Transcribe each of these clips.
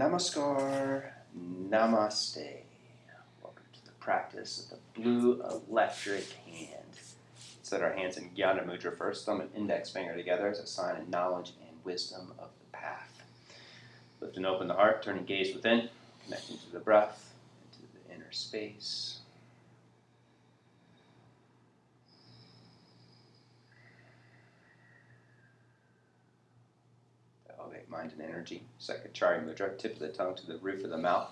Namaskar, Namaste. Welcome to the practice of the blue electric hand. Set our hands in Gyana Mudra first, thumb and index finger together as a sign of knowledge and wisdom of the path. Lift and open the heart, turning gaze within, connecting to the breath, into the inner space. Elevate mind and energy. Sakachari Mudra, tip of the tongue to the roof of the mouth.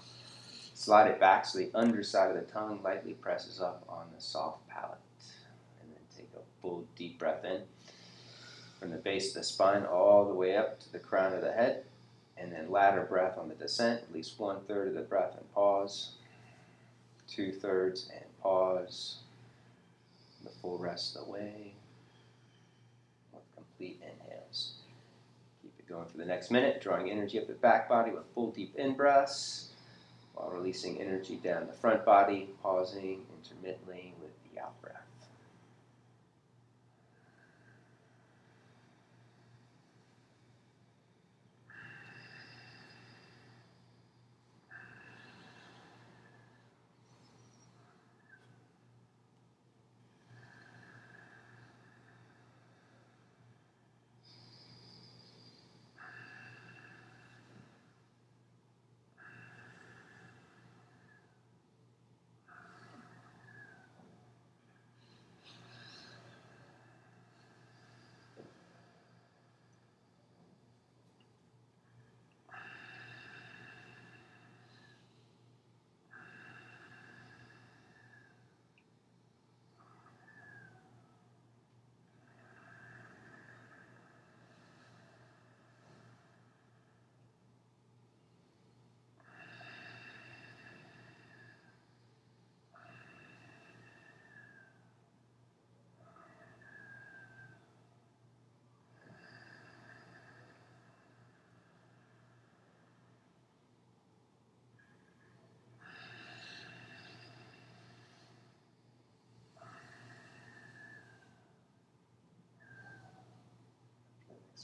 Slide it back so the underside of the tongue lightly presses up on the soft palate. And then take a full deep breath in from the base of the spine all the way up to the crown of the head. And then ladder breath on the descent, at least 1/3 of the breath and pause. 2/3 and pause. The full rest of the way with complete inhales. Keep it going for the next minute, drawing energy up the back body with full deep in-breaths, while releasing energy down the front body, pausing intermittently with the out-breath.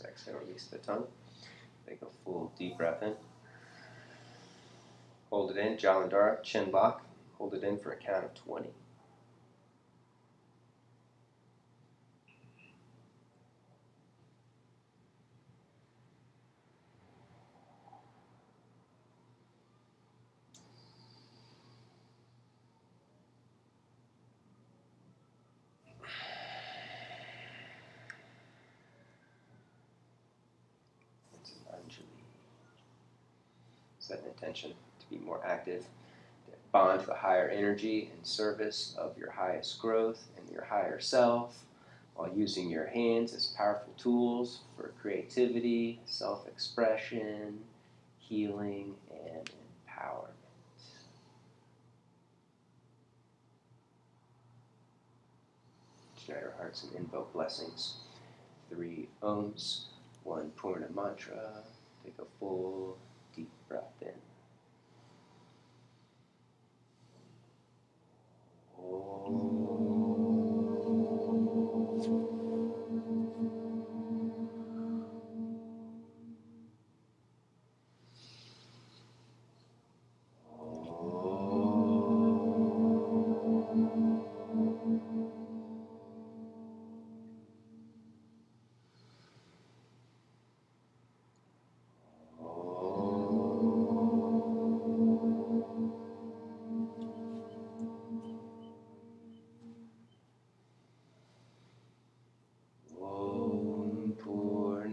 Exhale, release the tongue. Take a full deep breath in. Hold it in, Jalandhara, chin lock. Hold it in for a count of 20. Set an intention to be more active, to bond to the higher energy in service of your highest growth and your higher self, while using your hands as powerful tools for creativity, self-expression, healing, and empowerment. Unite our hearts and invoke blessings. 3 ohms, 1 Purna mantra. Take a full deep breath in.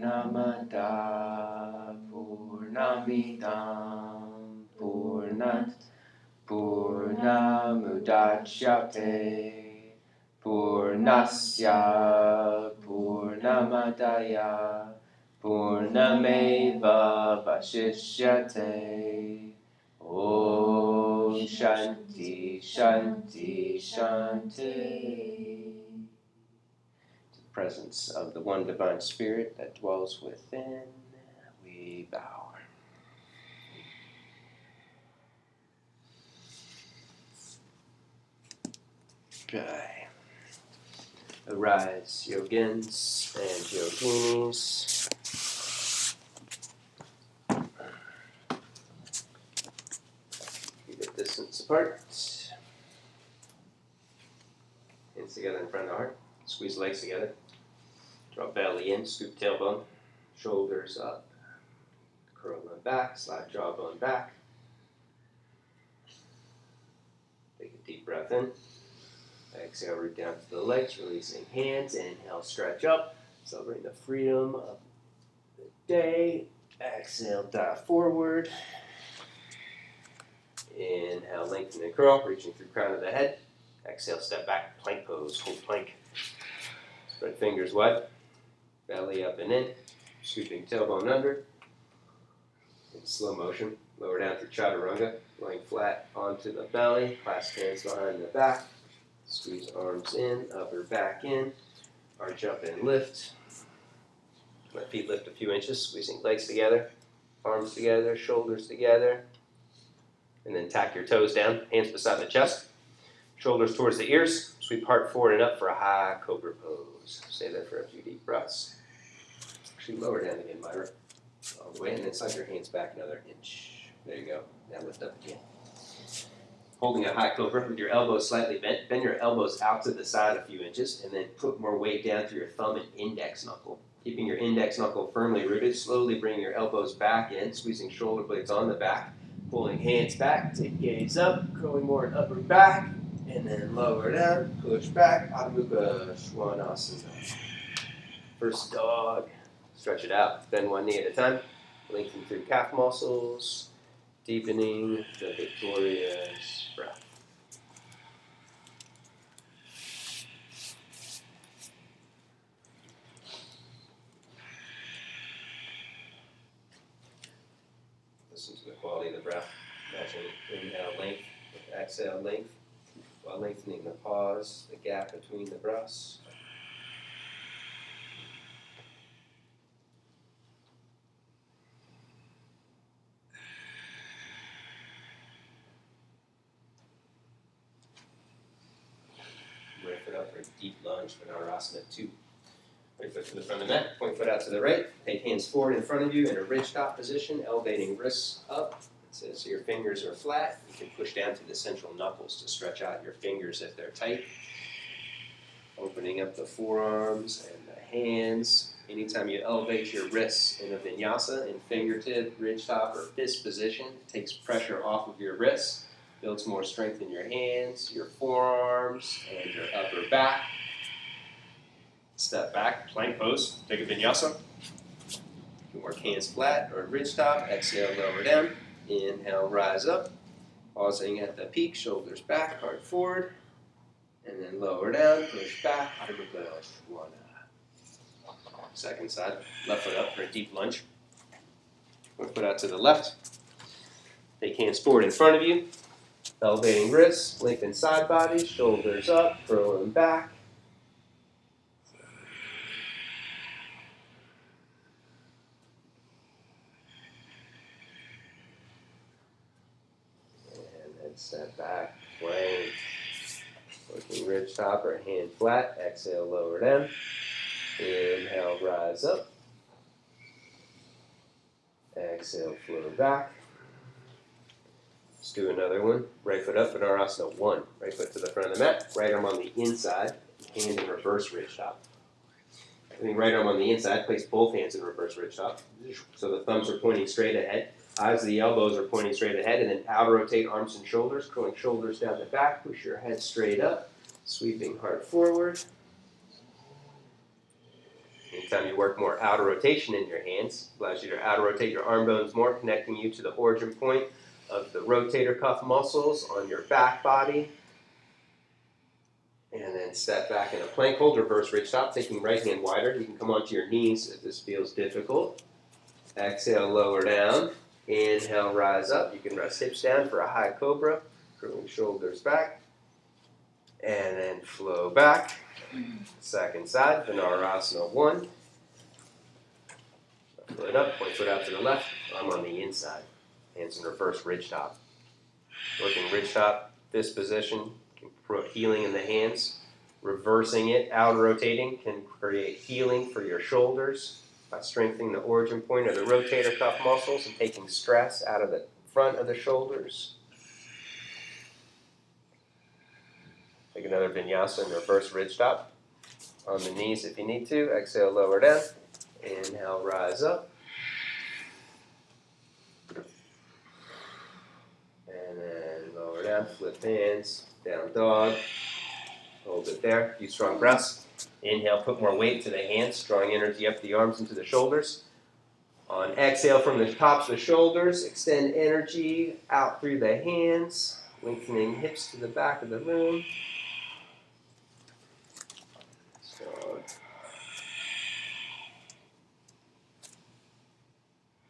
Purnamada Purnamidam Purnat Purnamudachyate Purnasya Purnamadaya Purnameva Vashishyate. Om Shanti Shanti Shanti. Presence of the one divine spirit that dwells within, we bow. Okay. Arise, yogins and yoginis. apart. Hands together in front of the heart. Squeeze legs together. Draw belly in, scoop tailbone. Shoulders up. Curl them back, slide jawbone back. Take a deep breath in. Exhale, root down to the legs, releasing hands. Inhale, stretch up. Celebrating the freedom of the day. Exhale, dive forward. Inhale, lengthen and curl, reaching through crown of the head. Exhale, step back, plank pose, hold plank. Spread fingers wide, belly up and in, scooping tailbone under. In slow motion, lower down through chaturanga, lying flat onto the belly, clasp hands behind the back, squeeze arms in, upper back in, arch up and lift. Let feet lift a few inches, squeezing legs together, arms together, shoulders together. And then tack your toes down, hands beside the chest, shoulders towards the ears, sweep heart forward and up for a high cobra pose. Stay there for a few deep breaths. Actually lower down again, Myra. All the way, and then slide your hands back another inch. There you go. Now lift up again. Holding a high cobra with your elbows slightly bent, bend your elbows out to the side a few inches, and then put more weight down through your thumb and index knuckle. Keeping your index knuckle firmly rooted, slowly bring your elbows back in, squeezing shoulder blades on the back. Pulling hands back, take gaze up, curling more in upper back, and then lower down, push back, Adho Mukha Svanasana. First dog, stretch it out, bend one knee at a time, lengthen through calf muscles, deepening the victorious breath. Listen to the quality of the breath. Imagine inhale length with exhale length, while lengthening the pause, the gap between the breaths. Right foot up for a deep lunge for Asana 2. Right foot to the front of the mat, point foot out to the right. Take hands forward in front of you in a ridge top position, elevating wrists up. So your fingers are flat. You can push down to the central knuckles to stretch out your fingers if they're tight. Opening up the forearms and the hands. Anytime you elevate your wrists in a vinyasa, in fingertip, ridge top, or fist position, it takes pressure off of your wrists, builds more strength in your hands, your forearms, and your upper back. Step back, plank pose, take a vinyasa. You can work hands flat or ridge top, exhale, lower down. Inhale, rise up, pausing at the peak, shoulders back, heart forward, and then lower down, push back, Adho Mukha Svanasana. Second side, left foot up for a deep lunge. One foot out to the left. Take hands forward in front of you, elevating wrists, lengthen side body, shoulders up, curl them back. Step back, plank, working ridge top or hand flat, exhale, lower down, inhale, rise up, exhale, flow back. Let's do another one, right foot up in Asana 1, right foot to the front of the mat, right arm on the inside, hand in reverse ridge top. Putting right arm on the inside, place both hands in reverse ridge top, so the thumbs are pointing straight ahead. Eyes of the elbows are pointing straight ahead, and then outer rotate arms and shoulders, curling shoulders down the back, push your head straight up, sweeping heart forward. Anytime you work more outer rotation in your hands, allows you to outer rotate your arm bones more, connecting you to the origin point of the rotator cuff muscles on your back body. And then step back in a plank hold, reverse ridge top, taking right hand wider. You can come onto your knees if this feels difficult. Exhale, lower down. Inhale, rise up. You can rest hips down for a high cobra, curling shoulders back, and then flow back. Second side, Asana 1. Foot up, point foot out to the left, arm on the inside. Hands in reverse ridge top. Working ridge top, fist position, can promote healing in the hands. Reversing it, outer rotating, can create healing for your shoulders by strengthening the origin point of the rotator cuff muscles and taking stress out of the front of the shoulders. Take another vinyasa and reverse ridge stop. On the knees if you need to. Exhale, lower down. Inhale, rise up. And then lower down, flip hands, down dog. Hold it there. A few strong breaths. Inhale, put more weight to the hands, drawing energy up the arms into the shoulders. On exhale from the tops of the shoulders, extend energy out through the hands, lengthening hips to the back of the room.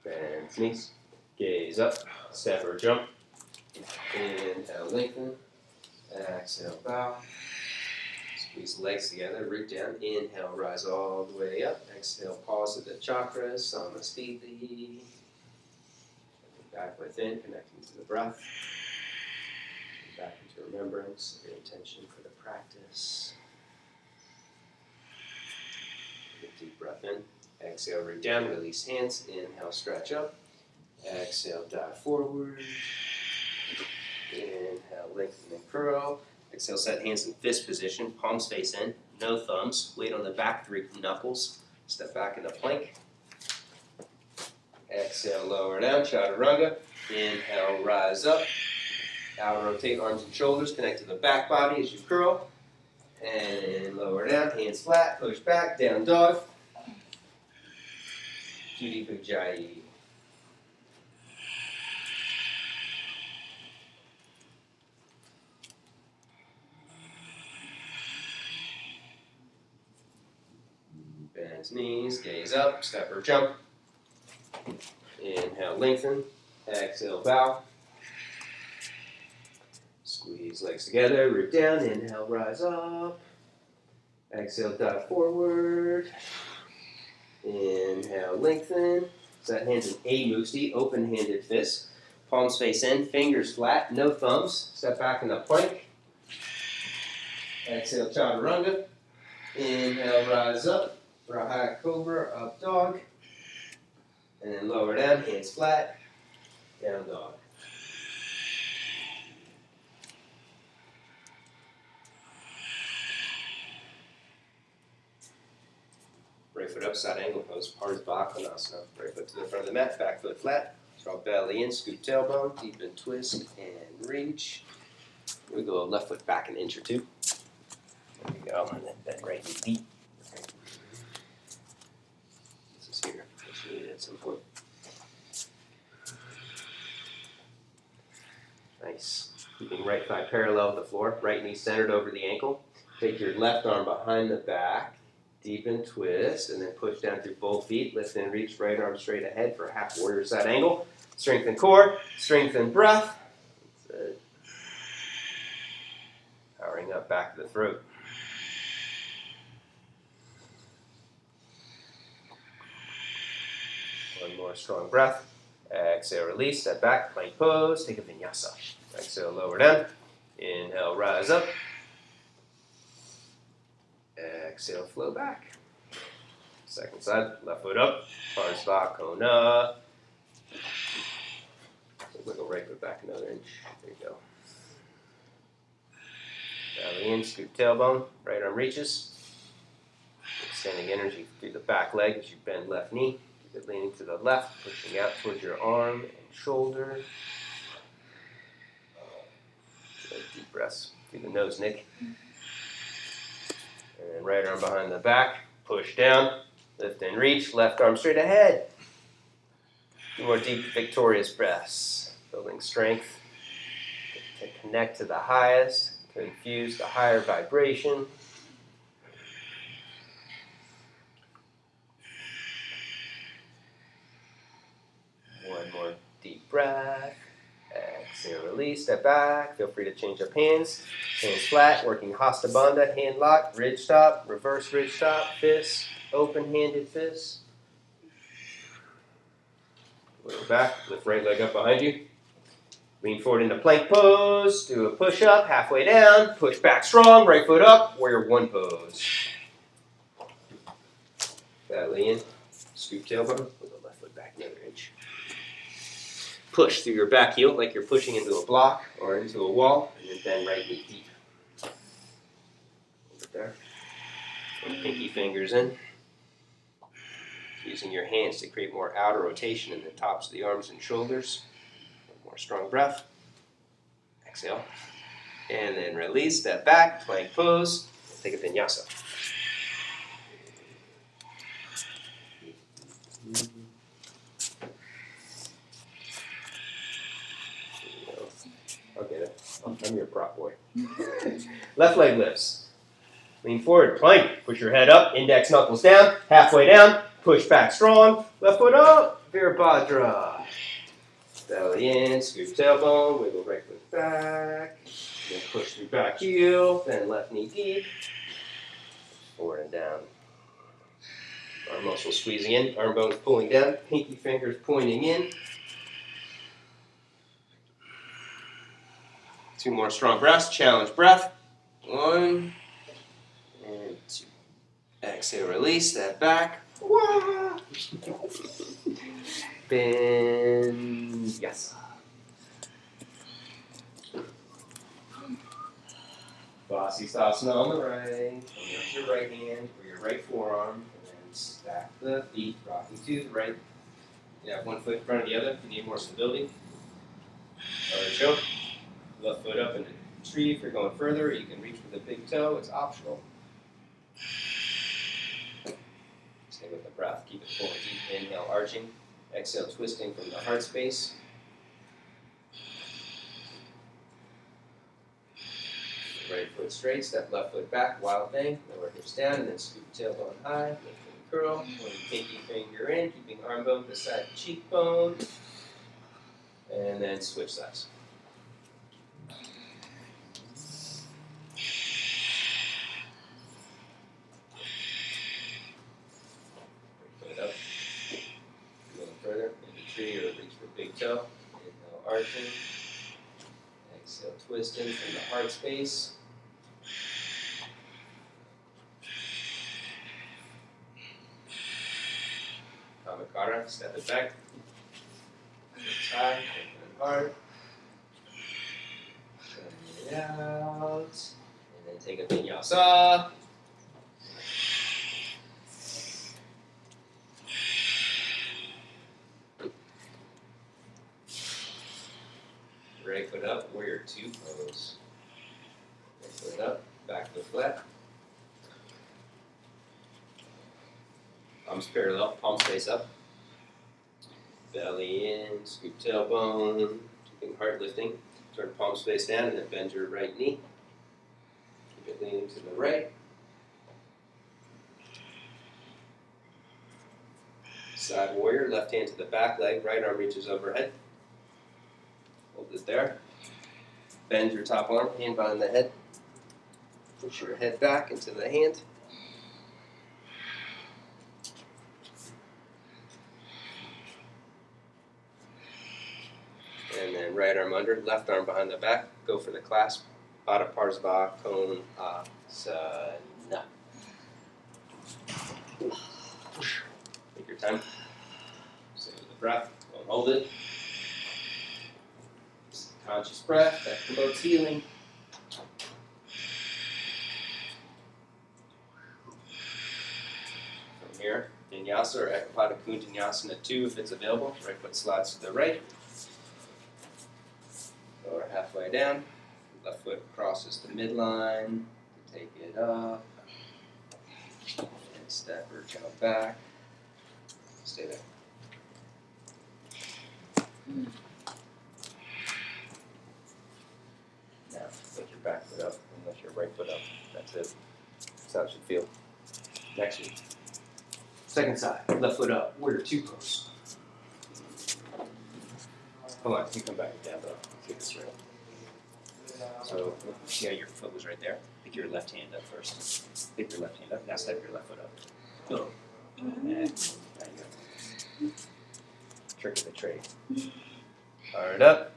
Bend knees, gaze up, step or jump. Inhale, lengthen. Exhale, bow. Squeeze the legs together, root down. Inhale, rise all the way up. Exhale, pause at the chakras, samastiti. Back within, connecting to the breath. Back into remembrance, your intention for the practice. Take a deep breath in. Exhale, root down, release hands. Inhale, stretch up. Exhale, dive forward. Inhale, lengthen and curl. Exhale, set hands in fist position, palms face in, no thumbs. Weight on the back, 3 knuckles. Step back into plank. Exhale, lower down, chaturanga. Inhale, rise up. Out rotate arms and shoulders, connect to the back body as you curl. And lower down, hands flat, push back, down dog. Judy Ujjayi. Bend knees, gaze up, step or jump. Inhale, lengthen. Exhale, bow. Squeeze legs together, root down. Inhale, rise up. Exhale, dive forward. Inhale, lengthen. Set hands in A Musti, open-handed fist. Palms face in, fingers flat, no thumbs. Step back in the plank. Exhale, chaturanga. Inhale, rise up. Rahat cobra, up dog. And then lower down, hands flat, down dog. Right foot up, side angle pose, Asana. Right foot to the front of the mat, back foot flat. Draw belly in, scoop tailbone, deepen twist, and reach. We go left foot back an inch or two. There we go, and then bend right knee deep. Okay. This is here. This is at some point. Nice. Keeping right thigh parallel with the floor, right knee centered over the ankle. Take your left arm behind the back, deepen twist, and then push down through both feet. Lift and reach, right arm straight ahead for half warrior side angle. Strengthen core, strengthen breath. That's it. Powering up back to the throat. One more strong breath. Exhale, release, step back, plank pose, take a vinyasa. Exhale, lower down. Inhale, rise up. Exhale, flow back. Second side, left foot up. Parsva Kona. Wiggle right foot back another inch. There you go. Belly in, scoop tailbone, right arm reaches. Extending energy through the back leg as you bend left knee. Keep it leaning to the left, pushing out towards your arm and shoulder. Deep breaths through the nose, Nick. And right arm behind the back, push down, lift and reach, left arm straight ahead. 2 more deep, victorious breaths, building strength to connect to the highest, to infuse the higher vibration. One more deep breath. Exhale, release, step back. Feel free to change up hands. Hands flat, working Hasta Bandha, hand lock, ridge stop, reverse ridge stop, fist, open-handed fist. Little back, lift right leg up behind you. Lean forward into plank pose, do a push-up, halfway down, push back strong, right foot up, warrior 1 pose. Belly in, scoop tailbone, with the left foot back another inch. Push through your back heel like you're pushing into a block or into a wall, and then bend right knee deep. there. Pinky fingers in. Using your hands to create more outer rotation in the tops of the arms and shoulders. More strong breath. Exhale. And then release, step back, plank pose. Take a vinyasa. I'll get it. I'm your prop boy. Left leg lifts. Lean forward, plank. Push your head up, index knuckles down, halfway down. Push back strong. Left foot up, Virabhadra. Belly in, scoop tailbone, wiggle right foot back. Then push through back heel, then left knee deep. Forward and down. Arm muscles squeezing in, arm bones pulling down, pinky fingers pointing in. 2 more strong breaths, challenge breath. 1 and 2. Exhale, release, step back. Wah! Vinyasa. Asana on the right. Bring up your right hand or your right forearm, and then stack the feet, rocking to the right. You have one foot in front of the other if you need more stability. Choke. Left foot up into the tree. If you're going further, you can reach with the big toe. It's optional. Stay with the breath. Keep it full and deep. Inhale, arching. Exhale, twisting from the heart space. Right foot straight, step left foot back, wild thing, lower hips down, and then scoop tailbone high, lift and curl, one pinky finger in, keeping arm bone beside the cheekbone, and then switch sides. Put it up, going further, into tree or reach for big toe, inhale, arching, exhale, twisting from the heart space. Kamakara, step it back. Hips high, open and hard. Send it out. And then take a vinyasa. Right foot up, warrior 2 pose. Right foot up, back foot flat. Palms parallel, palms face up. Belly in, scoop tailbone, keeping heart lifting. Turn palms face down and then bend your right knee. Keep it leaning to the right. Side warrior, left hand to the back leg, right arm reaches overhead. Hold it there. Bend your top arm, hand behind the head. Push your head back into the hand. And then right arm under, left arm behind the back. Go for the clasp. Baddha Parsva Kone Asana. Take your time. Stay with the breath. Don't hold it. Conscious breath that promotes healing. From here, Vinyasa or Ekapada Kunjanyasana 2 if it's available. Right foot slides to the right. Lower halfway down. Left foot crosses the midline. Take it up. And step or jump back. Stay there. Now, lift your back foot up and lift your right foot up. That's it. That's how it should feel. Next one. Second side. Left foot up. Warrior 2 pose. Hold on. You come back down though. Let's get this right. So, see how your foot was right there? Pick your left hand up first. Pick your left hand up. Now step your left foot up. Go. And there you go. Trick of the trade. Hard up.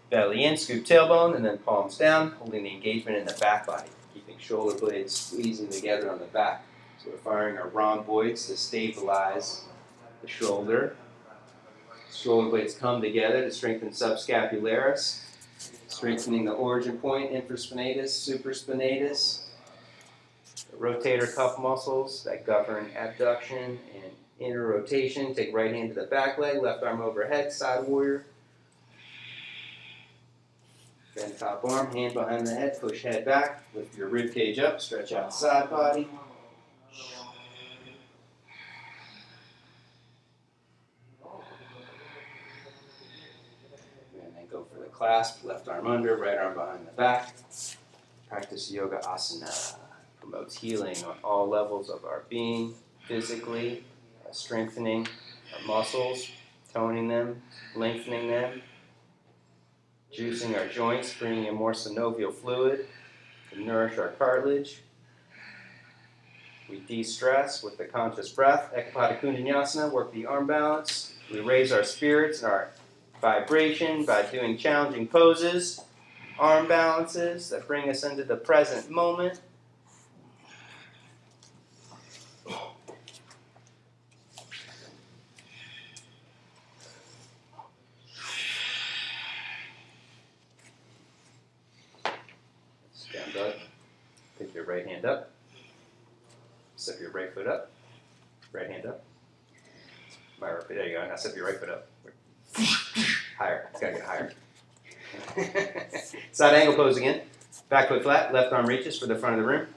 Belly in, scoop tailbone, and then palms down, holding the engagement in the back body, keeping shoulder blades squeezing together on the back. So we're firing our rhomboids to stabilize the shoulder. Shoulder blades come together to strengthen subscapularis, strengthening the origin point, infraspinatus, supraspinatus. The rotator cuff muscles that govern abduction and inner rotation. Take right hand to the back leg, left arm overhead, side warrior. Bend top arm, hand behind the head, push head back, lift your rib cage up, stretch out side body. And then go for the clasp, left arm under, right arm behind the back. Practice yoga asana. Promotes healing on all levels of our being, physically, strengthening our muscles, toning them, lengthening them, juicing our joints, bringing in more synovial fluid to nourish our cartilage. We de-stress with the conscious breath. Ekapada Kundanyasana, work the arm balance. We raise our spirits and our vibration by doing challenging poses, arm balances that bring us into the present moment. Skanda. Pick your right hand up. Step your right foot up. Right hand up. There you go. Now step your right foot up. Higher. It's got to get higher. Side angle pose again. Back foot flat. Left arm reaches for the front of the room.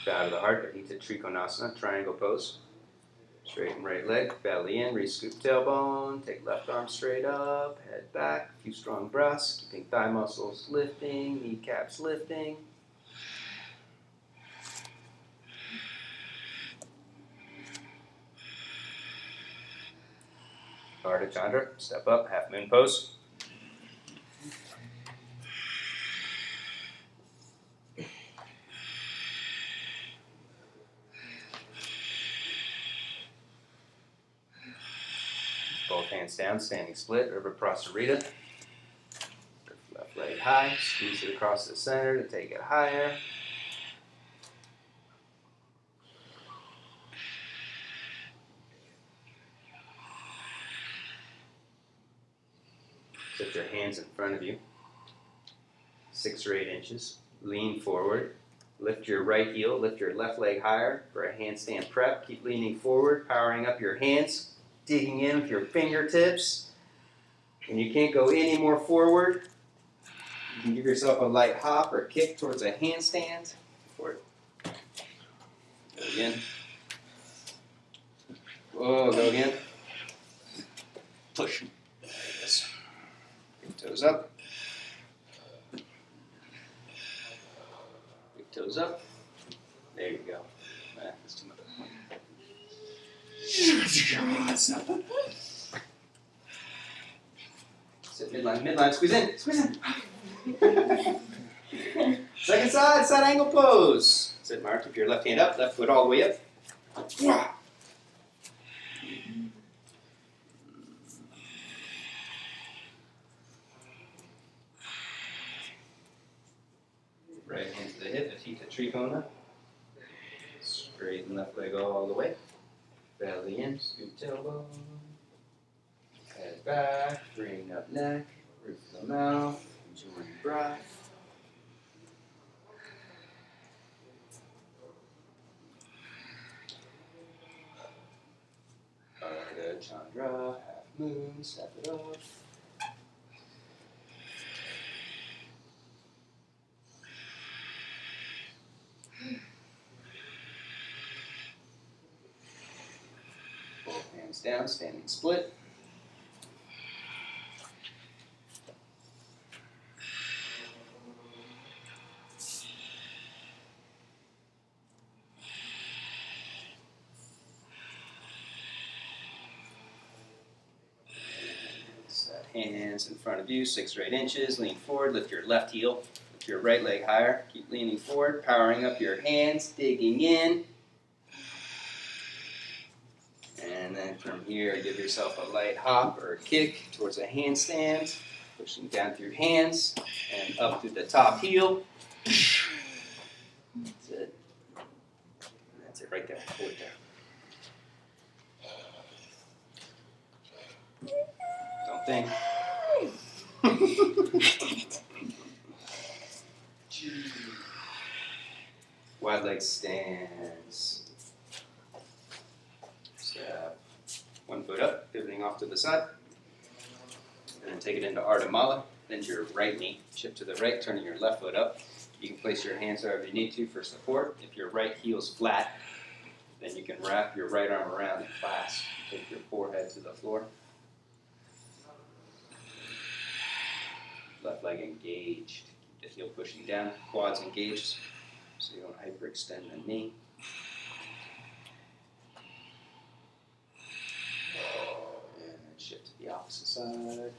Bow to the heart. Into Trikonasana. Triangle pose. Straighten right leg, belly in, re-scoop tailbone, take left arm straight up, head back, a few strong breaths, keeping thigh muscles lifting, kneecaps lifting. Ardha Chandra, step up, half moon pose. Both hands down, standing split, River Prasarita. Left leg high, squeeze it across the center to take it higher. Set your hands in front of you, 6 or 8 inches. Lean forward. Lift your right heel, lift your left leg higher for a handstand prep. Keep leaning forward, powering up your hands, digging in with your fingertips. When you can't go any more forward, you can give yourself a light hop or kick towards a handstand. Forward. Go again. Whoa, go again. Push. There it is. Big toes up. Big toes up. There you go. That's too much. Sit midline, squeeze in, squeeze in. Second side, side angle pose. Sit, Mark, keep your left hand up, left foot all the way up. Right hand to the hip, Atita Trikona. Straighten left leg all the way. Belly in, scoop tailbone. Head back, bring up neck, roof of the mouth, enjoy your breath. Ardha Chandra, half moon, step it up. Both hands down, standing split. Hands in front of you, 6 or 8 inches. Lean forward, lift your left heel, lift your right leg higher. Keep leaning forward, powering up your hands, digging in. And then from here, give yourself a light hop or a kick towards a handstand. Pushing down through hands and up through the top heel. That's it. That's it right there. Hold it there. Don't think. Wide leg stance. Step one foot up, pivoting off to the side. And then take it into Ardha Mala. Then to your right knee. Shift to the right, turning your left foot up. You can place your hands wherever you need to for support. If your right heel's flat, then you can wrap your right arm around and clasp. Take your forehead to the floor. Left leg engaged. Keep the heel pushing down. Quads engaged so you don't hyperextend the knee. And then shift to the opposite side.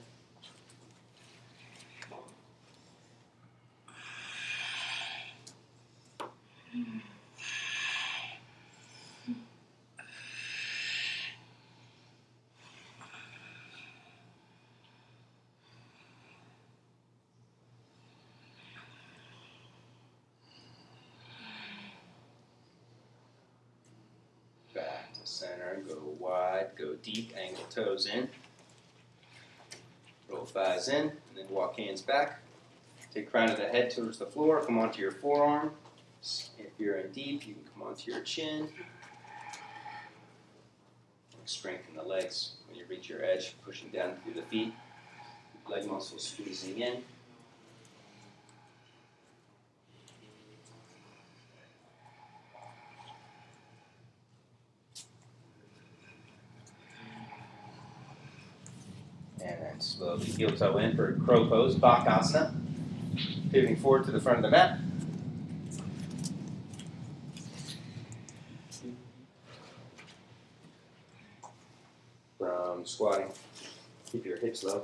Back to center, go wide, go deep, angle toes in. Roll thighs in, and then walk hands back. Take crown of the head towards the floor, come onto your forearm. If you're in deep, you can come onto your chin. Strengthen the legs when you reach your edge, pushing down through the feet. Leg muscles squeezing in. And then slowly heel toe in for crow pose, Bakasana. Pivoting forward to the front of the mat. From squatting, keep your hips low.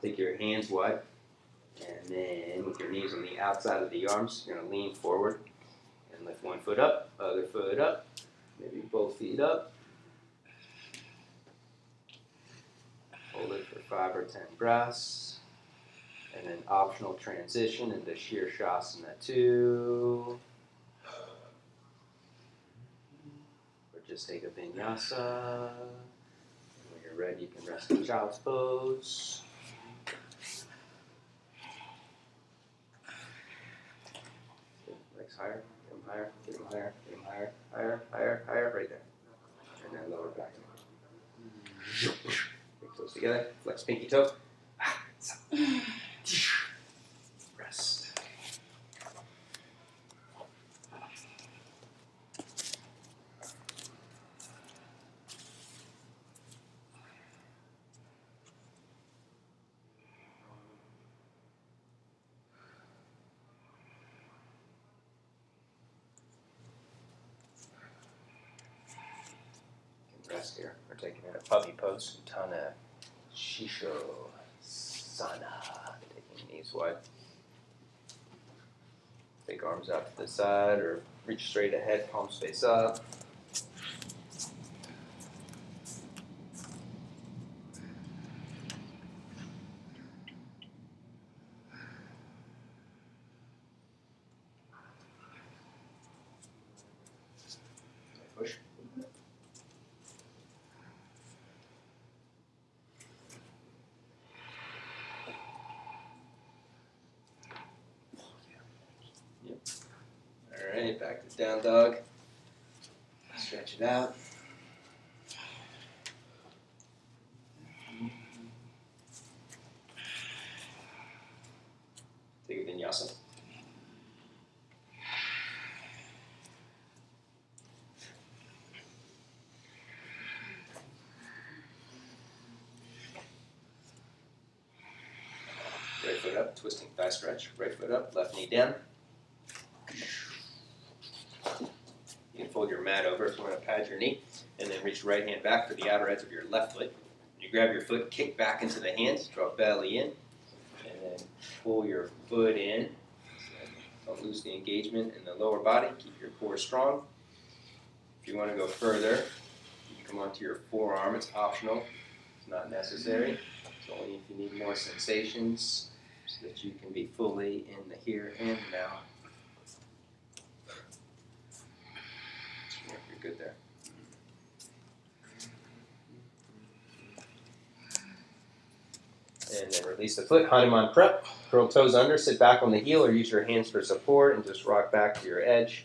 Take your hands wide. And then with your knees on the outside of the arms, you're going to lean forward and lift one foot up, other foot up, maybe both feet up. Hold it for 5 or 10 breaths. And then optional transition into Shirshasana 2. Or just take a Vinyasa. And when you're ready, you can rest in Child's Pose. Legs higher, get them higher, get them higher, get them higher, higher, higher, higher, right there. And then lower back. Big toes together, flex pinky toe. Rest. Rest here. We're taking in a puppy pose, Utana Shisho Sana. Taking knees wide. Take arms out to the side or reach straight ahead, palms face up. Push. Yep. All right, back to down dog. Stretch it out. Take a Vinyasa. Right foot up, twisting thigh stretch. Right foot up, left knee down. You can fold your mat over if you want to pad your knee, and then reach right hand back for the outer edge of your left foot. You grab your foot, kick back into the hands, draw belly in, and then pull your foot in. Don't lose the engagement in the lower body. Keep your core strong. If you want to go further, you can come onto your forearm. It's optional. It's not necessary. It's only if you need more sensations so that you can be fully in the here and now. You're good there. And then release the foot. Hanuman Prep. Curl toes under, sit back on the heel or use your hands for support and just rock back to your edge.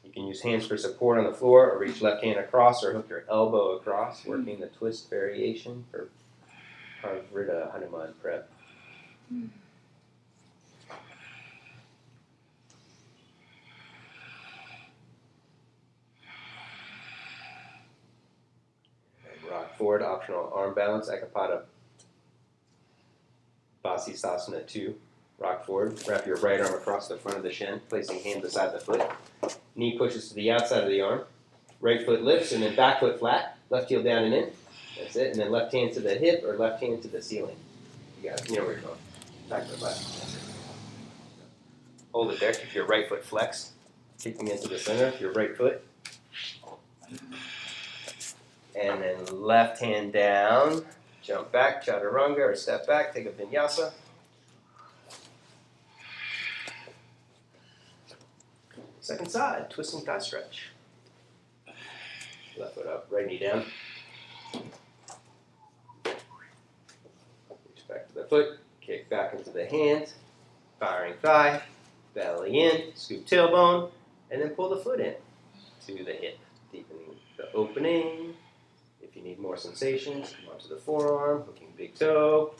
You can use hands for support on the floor or reach left hand across or hook your elbow across, working the twist variation for Parvrita Hanuman Prep. And rock forward, optional arm balance, Ekapada Vasisthasana 2. Rock forward, wrap your right arm across the front of the shin, placing hand beside the foot. Knee pushes to the outside of the arm. Right foot lifts and then back foot flat. Left heel down and in. That's it. And then left hand to the hip or left hand to the ceiling. You got it. You know where you're going. Back foot flat. Hold it there. Keep your right foot flexed. Kicking into the center of your right foot. And then left hand down. Jump back, chaturanga or step back. Take a vinyasa. Second side, twist and thigh stretch. Left foot up, right knee down. Reach back to the foot, kick back into the hand, firing thigh, belly in, scoop tailbone, and then pull the foot in to the hip, deepening the opening. If you need more sensations, come onto the forearm, hooking big toe.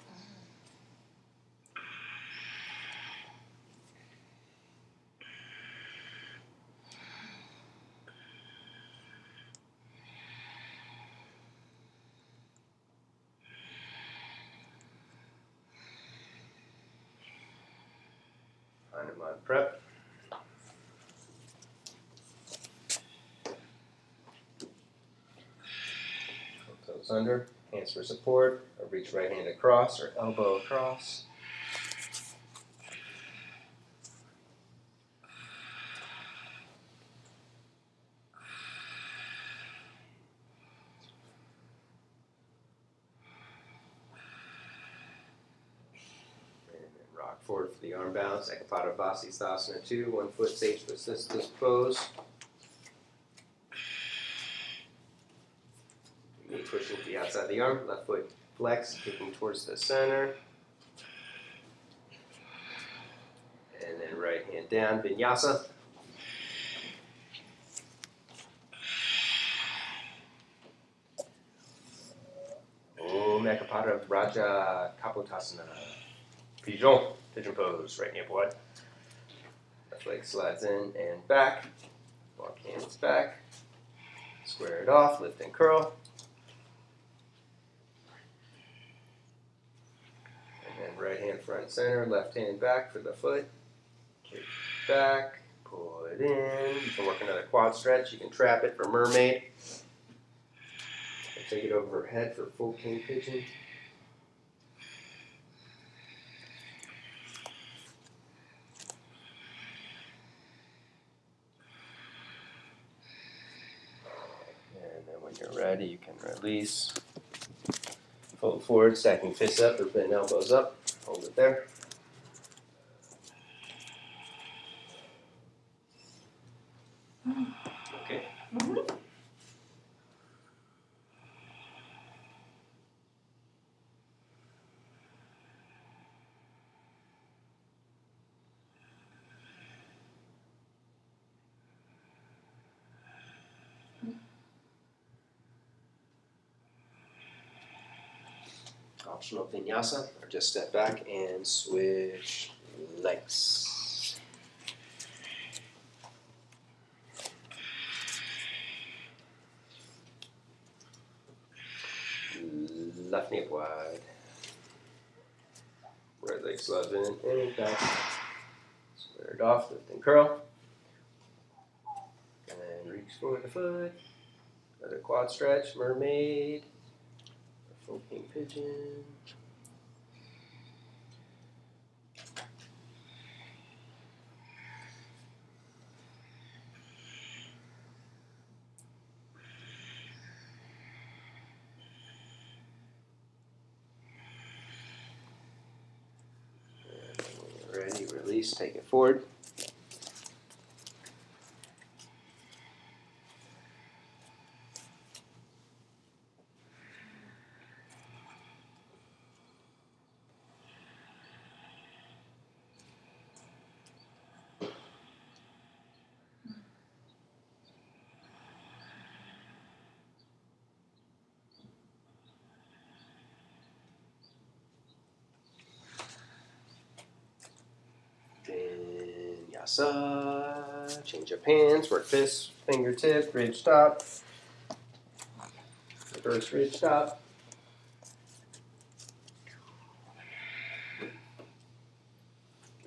Hanuman Prep. Toes under, hands for support, or reach right hand across or elbow across. Rock forward for the arm balance, Ekapada Vasisthasana 2, 1 foot sage persistence pose. Knee pushing to the outside of the arm, left foot flex, kicking towards the center. And then right hand down, Vinyasa. Om Ekapada Raja Kapotasana. Pigeon pose, right knee up wide. Left leg slides in and back. Walk hands back. Square it off, lift and curl. And then right hand front center, left hand back for the foot. Kick back, pull it in. You can work another quad stretch. You can trap it for mermaid. And take it overhead for full king pigeon. And then when you're ready, you can release. Fold forward, stacking fists up or bend elbows up. Hold it there. Okay. Optional vinyasa, or just step back and switch legs. Left knee up wide. Right leg slides in and back. Square it off, lift and curl. And reach forward the foot. Another quad stretch, mermaid. Full king pigeon. And when you're ready, release, take it forward. Vinyasa. Change up hands, work this, fingertip, ridge stop. Reverse ridge stop.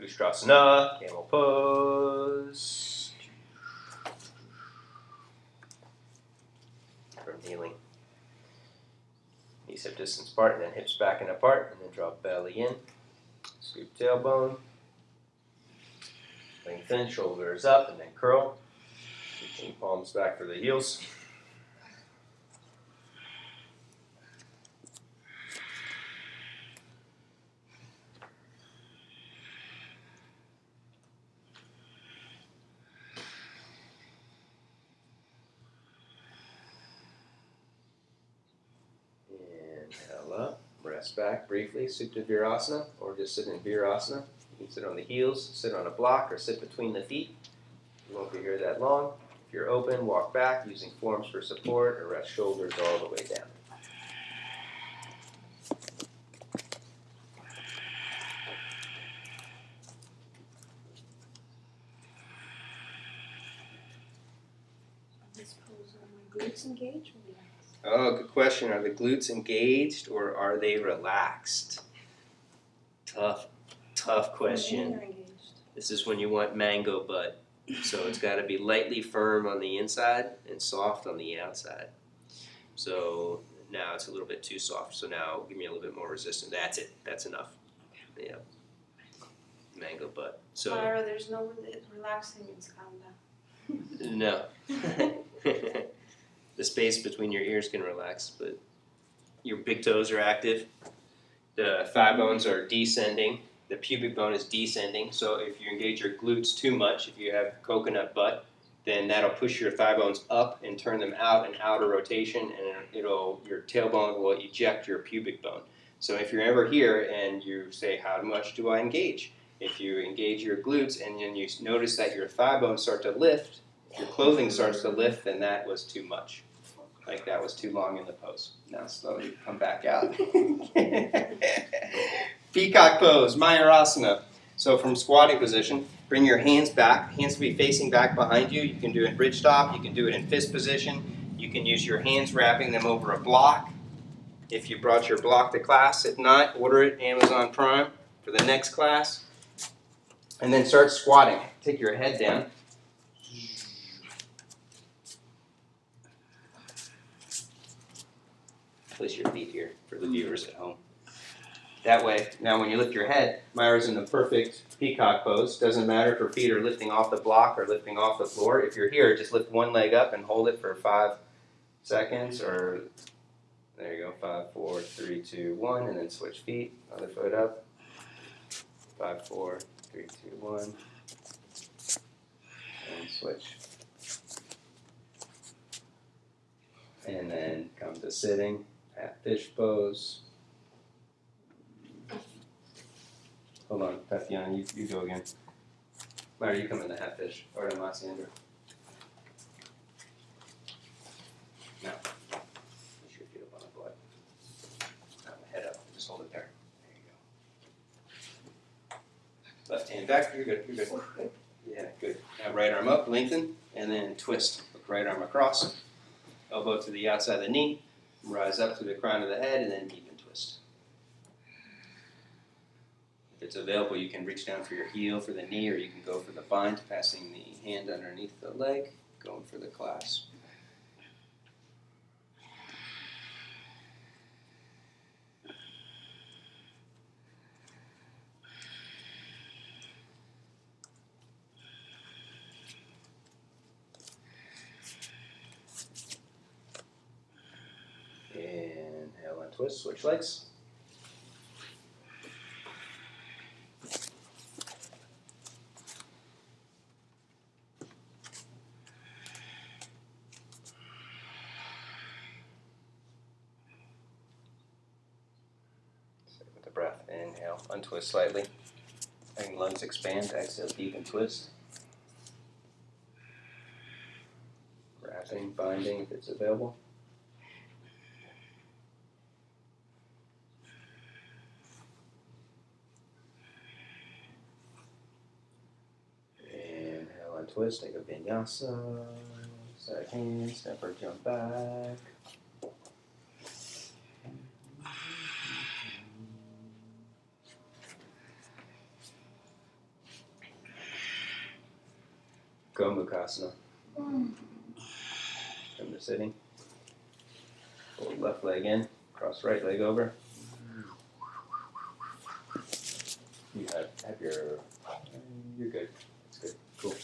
Ustrasana, camel pose. From kneeling. Knees hip distance apart and then hips back and apart, and then drop belly in. Scoop tailbone. Lengthen, shoulders up, and then curl. Reaching palms back for the heels. Inhale up, rest back briefly, Supta Virasana, or just sit in Virasana. You can sit on the heels, sit on a block, or sit between the feet. You won't be here that long. If you're open, walk back using forms for support, or rest shoulders all the way down. This pose, are my glutes engaged or relaxed? Oh, good question. Are the glutes engaged or are they relaxed? Tough question. They're engaged. This is when you want mango butt. So it's got to be lightly firm on the inside and soft on the outside. So now it's a little bit too soft. So now give me a little bit more resistance. That's it. That's enough. Yeah. Mango butt. So Myra, there's no relaxing in Skanda. no. The space between your ears can relax, but your big toes are active. The thigh bones are descending. The pubic bone is descending. So if you engage your glutes too much, if you have coconut butt, then that'll push your thigh bones up and turn them out in outer rotation, and your tailbone will eject your pubic bone. So if you're ever here and you say, how much do I engage? If you engage your glutes and then you notice that your thigh bones start to lift, your clothing starts to lift, then that was too much. Like that was too long in the pose. Now slowly come back out. Peacock pose, Mayurasana. So from squatting position, bring your hands back. Hands will be facing back behind you. You can do it in bridge stop. You can do it in fist position. You can use your hands wrapping them over a block. If you brought your block to class, if not, order it Amazon Prime for the next class. And then start squatting. Take your head down. Place your feet here for the viewers at home. That way, now when you lift your head, Myra's in the perfect peacock pose. Doesn't matter if her feet are lifting off the block or lifting off the floor. If you're here, just lift one leg up and hold it for 5 seconds, or there you go, 5, 4, 3, 2, 1, and then switch feet. Other foot up. 5, 4, 3, 2, 1, and switch. And then come to sitting, half fish pose. Hold on, Tatiana, you go again. Myra, you come in the half fish, or in Matsandra. Now, push your feet up on the butt. Now, head up, just hold it there. There you go. Left hand back, you're good, you're good. Yeah, good. Now right arm up, lengthen, and then twist. Look right arm across, elbow to the outside of the knee, rise up to the crown of the head, and then deepen twist. If it's available, you can reach down for your heel for the knee, or you can go for the bind, passing the hand underneath the leg, going for the clasp. Inhale and twist, switch legs. With the breath, inhale, untwist slightly. Letting lungs expand, exhale, deep and twist. Wrapping, binding if it's available. twist, take a vinyasa, side hand, step or jump back. Gomukhasana. Come to sitting. Fold left leg in, cross right leg over. You have your, you're good. That's good. Cool.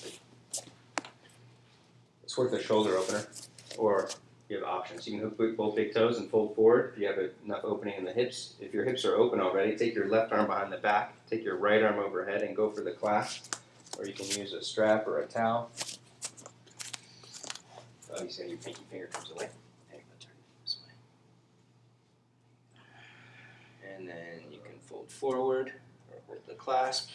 Let's work the shoulder opener, or you have options. You can hook both big toes and fold forward if you have enough opening in the hips. If your hips are open already, take your left arm behind the back, take your right arm overhead and go for the clasp, or you can use a strap or a towel. Oh, you see your pinky finger comes away. Okay, let's turn it this way. And then you can fold forward or hold the clasp.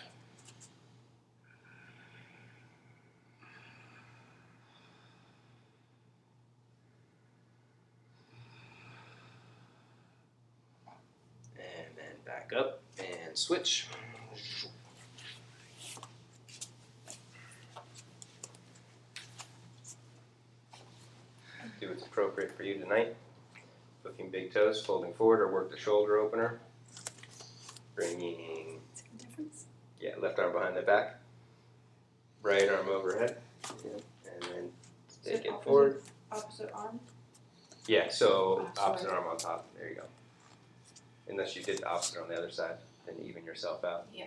And then back up and switch. Do what's appropriate for you tonight. Hooking big toes, folding forward, or work the shoulder opener. Bringing, left arm behind the back, right arm overhead, and then take it forward. Opposite arm? Yeah, so Oh, opposite arm on top. There you go. Unless you did the opposite on the other side, then even yourself out. Yeah.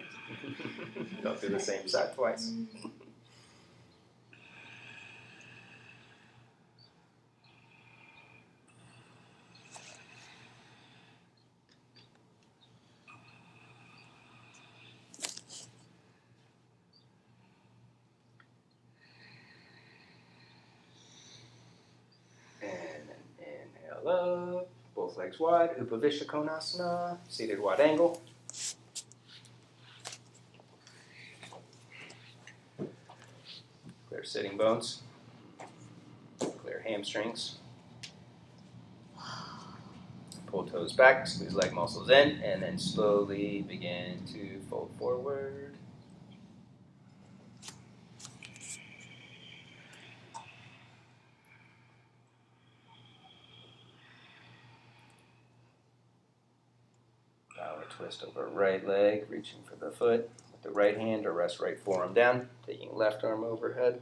Don't do the same side twice. And then inhale up, both legs wide, Upavishta Konasana, seated wide angle. Clear sitting bones, clear hamstrings. Pull toes back, squeeze leg muscles in, and then slowly begin to fold forward. Power twist over right leg, reaching for the foot with the right hand, or rest right forearm down, taking left arm overhead.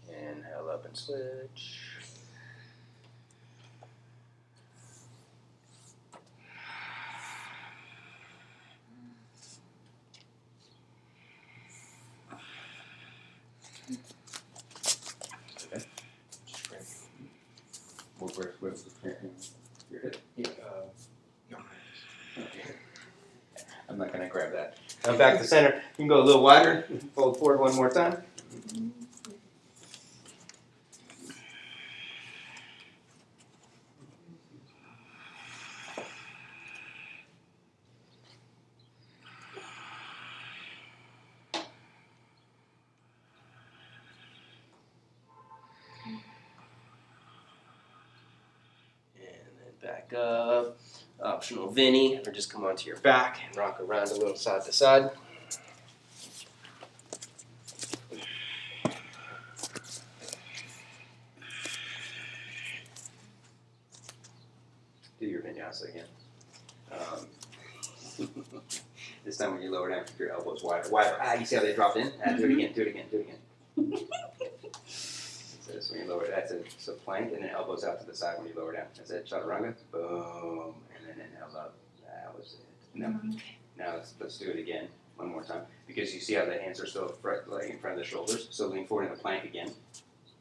Inhale up and switch. Okay. Where's your hip? Yeah. No. Okay. I'm not going to grab that. Now back to center. You can go a little wider. Fold forward one more time. Back up, optional Vinny, or just come onto your back and rock around a little side to side. Do your Vinyasa again. This time when you lower down, keep your elbows wider. You see how they dropped in? Do it again. So when you lower, that's a plank, and then elbows out to the side when you lower down. That's it, chaturanga. Boom, and then inhale up. That was it. No. Now let's do it again, one more time. Because you see how the hands are still like in front of the shoulders. So lean forward in a plank again.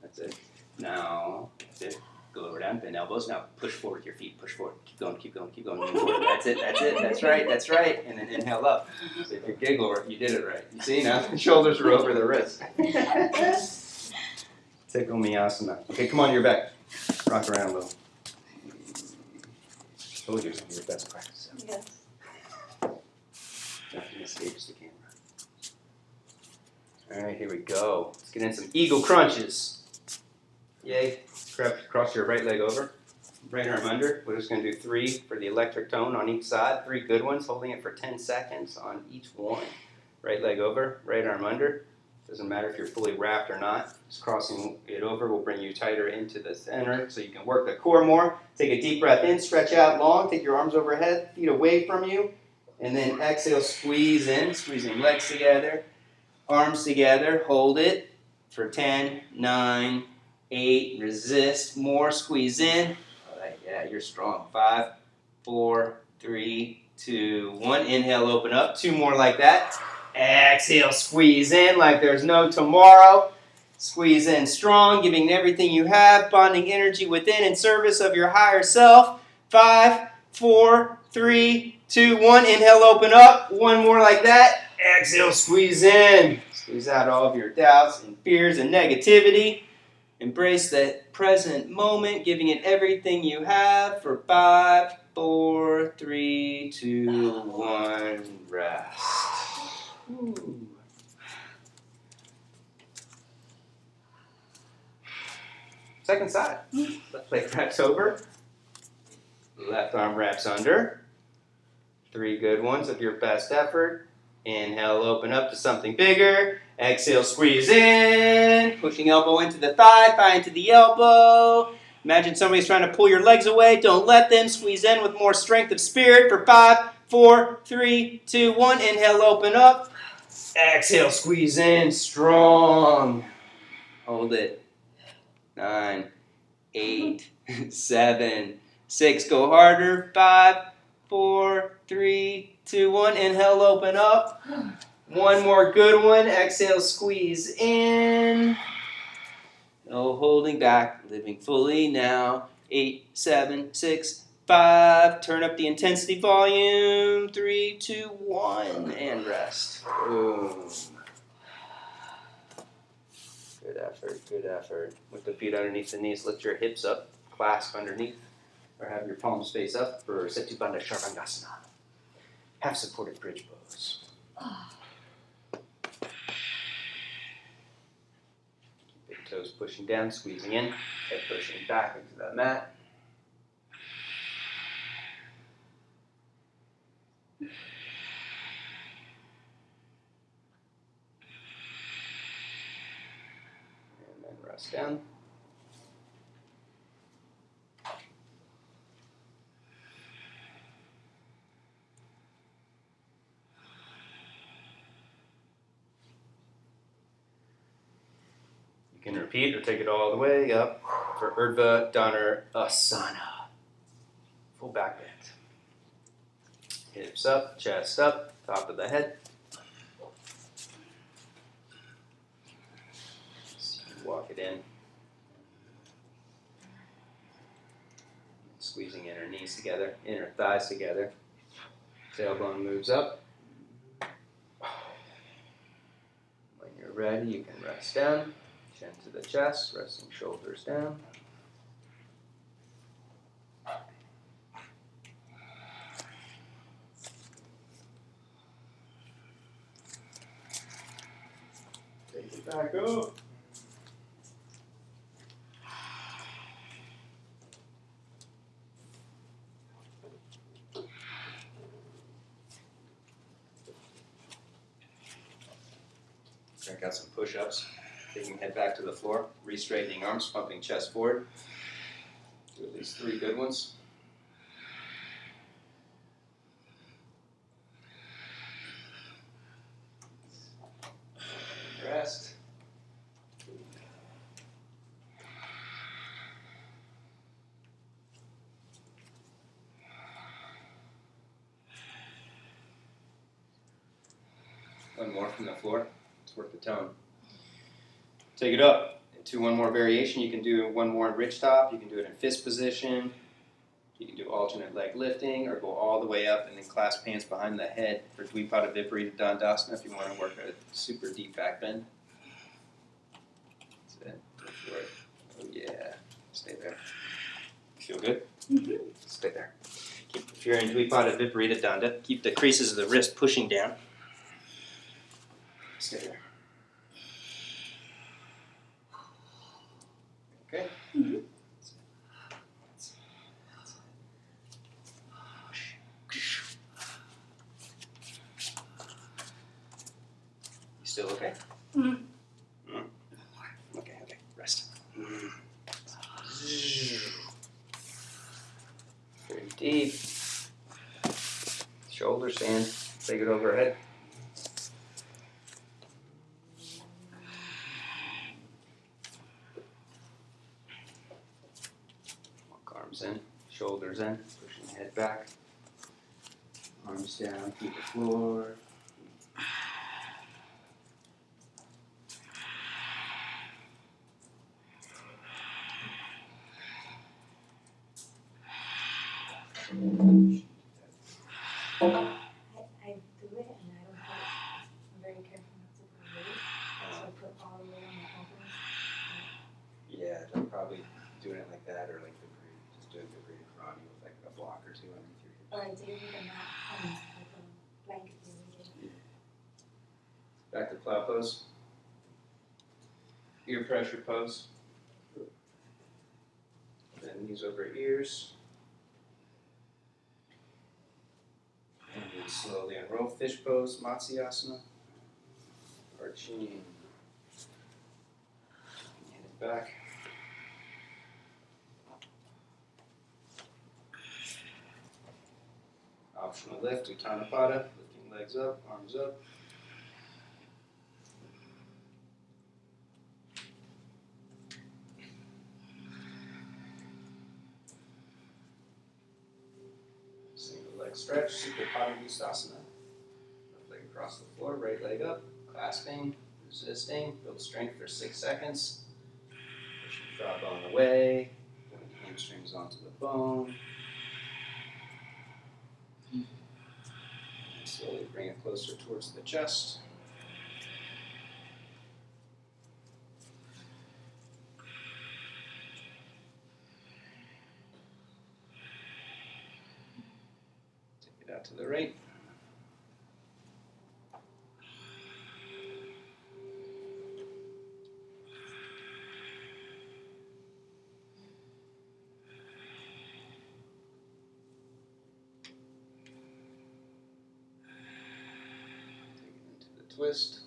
That's it. Now, that's it. Go lower down, bend elbows. Now push forward with your feet. Push forward. Keep going. Lean forward. That's it. That's right. And then inhale up. So if you giggle, you did it right. You see, now the shoulders are over the wrists. Tickle me asana. Okay, come on, your back. Rock around a little. Told you it was your best practice. Yes. Nothing escapes the camera. All right, here we go. Let's get in some eagle crunches. Yay. Cross your right leg over. Right arm under. We're just going to do 3 for the electric tone on each side. 3 good ones, holding it for 10 seconds on each one. Right leg over, right arm under. Doesn't matter if you're fully wrapped or not. Just crossing it over will bring you tighter into the center so you can work the core more. Take a deep breath in, stretch out long, take your arms overhead, feet away from you. And then exhale, squeeze in, squeezing legs together, arms together, hold it for 10, 9, 8, resist, more, squeeze in. All right, yeah, you're strong. 5, 4, 3, 2, 1. Inhale, open up. 2 more like that. Exhale, squeeze in like there's no tomorrow. Squeeze in strong, giving everything you have, bonding energy within in service of your higher self. 5, 4, 3, 2, 1. Inhale, open up. 1 more like that. Exhale, squeeze in. Squeeze out all of your doubts and fears and negativity. Embrace the present moment, giving it everything you have for 5, 4, 3, 2, 1. Rest. Ooh. Second side. Left leg wraps over. Left arm wraps under. 3 good ones of your best effort. Inhale, open up to something bigger. Exhale, squeeze in. Pushing elbow into the thigh, thigh into the elbow. Imagine somebody's trying to pull your legs away. Don't let them. Squeeze in with more strength of spirit for 5, 4, 3, 2, 1. Inhale, open up. Exhale, squeeze in. Strong. Hold it. 9, 8, 7, 6. Go harder. 5, 4, 3, 2, 1. Inhale, open up. 1 more good one. Exhale, squeeze in. No holding back. Living fully now. 8, 7, 6, 5. Turn up the intensity volume. 3, 2, 1. And rest. Boom. Good effort, good effort. With the feet underneath the knees, lift your hips up. Clasp underneath. Or have your palms face up for Setu Bandha Chaturanga. Half supported bridge pose. Big toes pushing down, squeezing in. Head pushing back into the mat. And then rest down. You can repeat or take it all the way up for Urdhva Dana Asana. Full back bend. Hips up, chest up, top of the head. Walk it in. Squeezing inner knees together, inner thighs together. Tailbone moves up. When you're ready, you can rest down. Chin to the chest, resting shoulders down. Take it back up. Check out some push-ups. Taking head back to the floor, re-straightening arms, pumping chest forward. Do at least 3 good ones. Rest. One more from the floor. Let's work the tone. Take it up into one more variation. You can do one more in rich top. You can do it in fist position. You can do alternate leg lifting or go all the way up and then clasp hands behind the head for Dvipada Viparita Dandasana if you want to work a super deep back bend. That's it. Go for it. Oh yeah. Stay there. Feel good? Mm-hmm. Stay there. If you're in Dvipada Viparita Danda, keep the creases of the wrist pushing down. Stay there. Okay. Mhm. You still okay? Mhm. Okay, rest. Very deep. Shoulders stand. Take it overhead. Walk arms in, shoulders in, pushing the head back. Arms down, feet to floor. I do it and I don't put, I'm very careful not to put weight, so I put all the weight on my elbows. Yeah, don't probably doing it like that or like the green. Just doing the green karate with like a block or two underneath your hips. Or I did it with a mat, like a blanket thing. Back to plow pose. Ear pressure pose. Then knees over ears. And then slowly unroll, fish pose, Matsyasana. Arching. Hand it back. Optional lift, Uttanapata, lifting legs up, arms up. Single leg stretch, Supapatadustasana. Left leg across the floor, right leg up, clasping, resisting, build strength for 6 seconds. Push the thigh bone away, bring the hamstrings onto the bone. And slowly bring it closer towards the chest. Take it out to the right. Take it into the twist.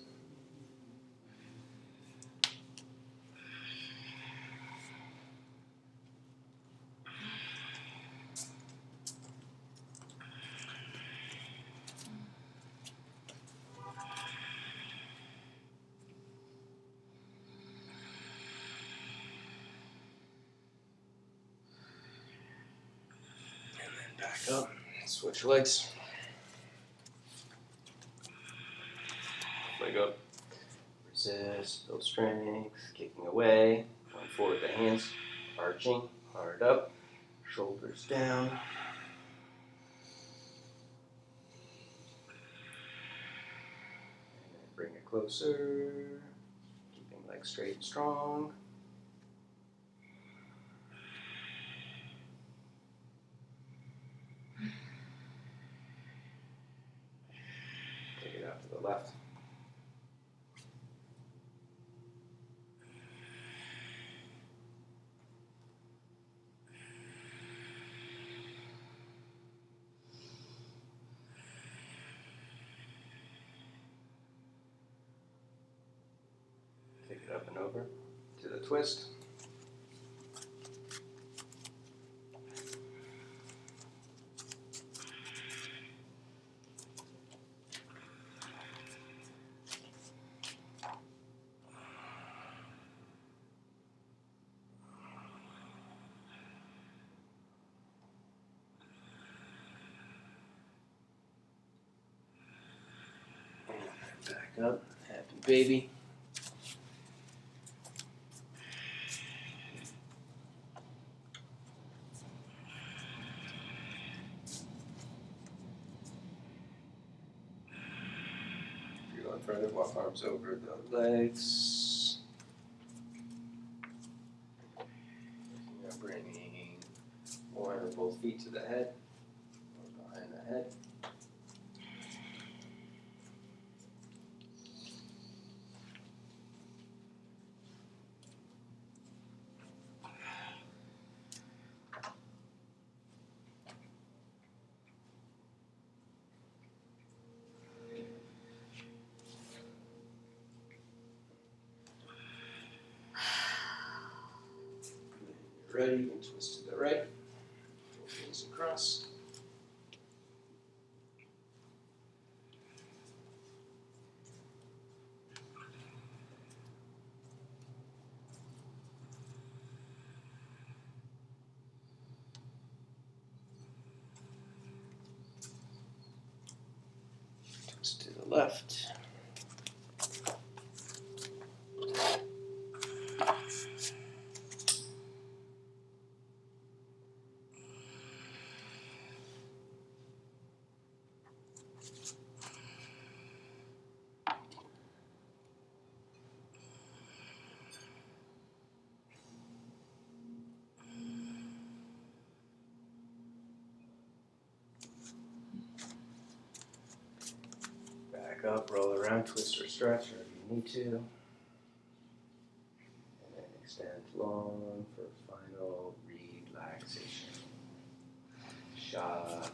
And then back up, switch legs. Leg up. Resist, build strength, kicking away, going forward the hands, arching, hard up, shoulders down. And then bring it closer, keeping legs straight and strong. Take it out to the left. Take it up and over to the twist. And then back up, happy baby. If you're going further, walk arms over the legs. You're bringing one or both feet to the head, or behind the head. ready, you can twist to the right. Pull things across. Twist to the left. Back up, roll around, twist or stretch wherever you need to. And then extend long for final relaxation. Shavasana.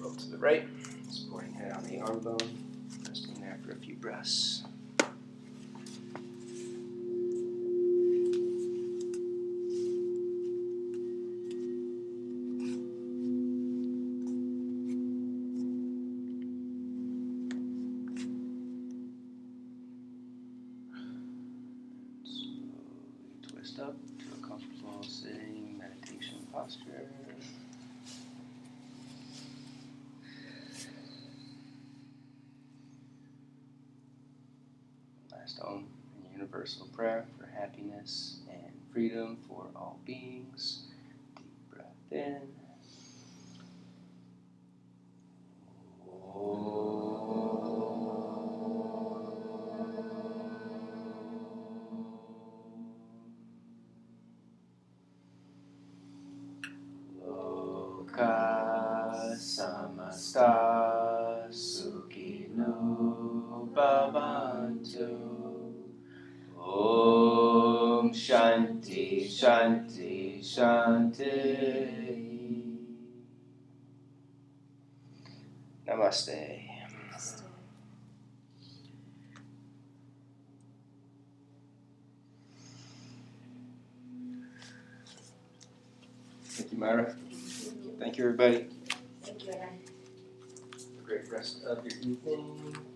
Roll to the right, supporting head on the arm bone. Resting there for a few breaths. Slowly twist up to a comfortable sitting meditation posture. Last Om, a universal prayer for happiness and freedom for all beings. Deep breath in. Loka samasta sukhino bhavantu. Om Shanti Shanti Shanti. Namaste. Thank you, Myra. Thank you, everybody. Thank you, Anand. Have a great rest of your evening.